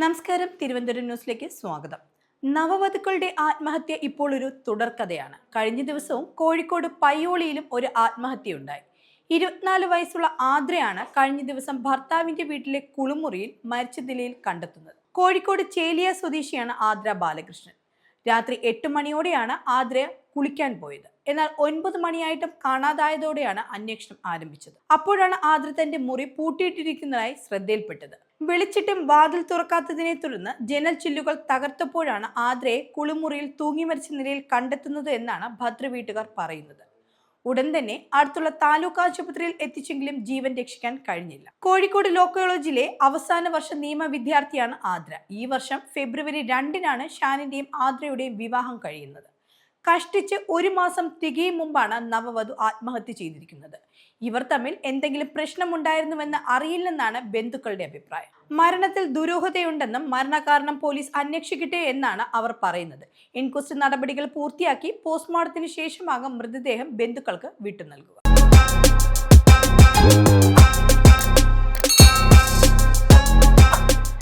നമസ്കാരം, തിരുവനന്തപുരം ന്യൂസിലേക്ക് സ്വാഗതം. നവവധുക്കളുടെ ആത്മഹത്യ ഇപ്പോൾ ഒരു തുടർക്കഥയാണ്. കഴിഞ്ഞ ദിവസവും കോഴിക്കോട് പയ്യോളിയിലും ഒരു ആത്മഹത്യയുണ്ടായി. 24 വയസ്സുള്ള ആദ്രയാണ് കഴിഞ്ഞ ദിവസം ഭർത്താവിന്റെ വീട്ടിലെ കുളിമുറിയിൽ മരിച്ച നിലയിൽ കണ്ടെത്തുന്നത്. കോഴിക്കോട് ചേലിയ സ്വദേശിയാണ് ആദ്ര ബാലകൃഷ്ണൻ. രാത്രി 8 മണിയോടെയാണ് ആദ്ര കുളിക്കാൻ പോയത്. എന്നാൽ 9 മണിയായിട്ടും കാണാതായതോടെയാണ് അന്വേഷണം ആരംഭിച്ചത്. അപ്പോഴാണ് ആദ്ര തന്റെ മുറി പൂട്ടിയിട്ടിരിക്കുന്നതായി ശ്രദ്ധയിൽപ്പെട്ടത്. വിളിച്ചിട്ടും വാതിൽ തുറക്കാത്തതിനെ തുടർന്ന് ജനൽ ചില്ലുകൾ തകർത്തപ്പോഴാണ് ആദ്രയെ കുളിമുറിയിൽ തൂങ്ങി മരിച്ച നിലയിൽ കണ്ടെത്തുന്നത് എന്നാണ് ഭദ്ര വീട്ടുകാർ പറയുന്നത്. ഉടൻ തന്നെ അടുത്തുള്ള താലൂക്ക് ആശുപത്രിയിൽ എത്തിച്ചെങ്കിലും ജീവൻ രക്ഷിക്കാൻ കഴിഞ്ഞില്ല. കോഴിക്കോട് ലോ കോളേജിലെ അവസാന വർഷ നിയമ വിദ്യാർത്ഥിയാണ് ആദ്ര. ഈ വർഷം ഫെബ്രുവരി 2-നാണ് ഷാനിന്റെയും ആദ്രയുടെയും വിവാഹം കഴിയുന്നത്. കഷ്ടിച്ച് 1 മാസം തികയും മുമ്പാണ് നവവധു ആത്മഹത്യ ചെയ്തിരിക്കുന്നത്. ഇവർ തമ്മിൽ എന്തെങ്കിലും പ്രശ്നമുണ്ടായിരുന്നുവെന്ന് അറിയില്ലെന്നാണ് ബന്ധുക്കളുടെ അഭിപ്രായം. മരണത്തിൽ ദുരൂഹതയുണ്ടെന്നും മരണകാരണം പോലീസ് അന്വേഷിക്കട്ടെ എന്നാണ് അവർ പറയുന്നത്. ഇൻക്വസ്റ്റ് നടപടികൾ പൂർത്തിയാക്കി പോസ്റ്റ്മോർട്ടത്തിന് ശേഷമാകും മൃതദേഹം ബന്ധുക്കൾക്ക് വിട്ടു നൽകുക.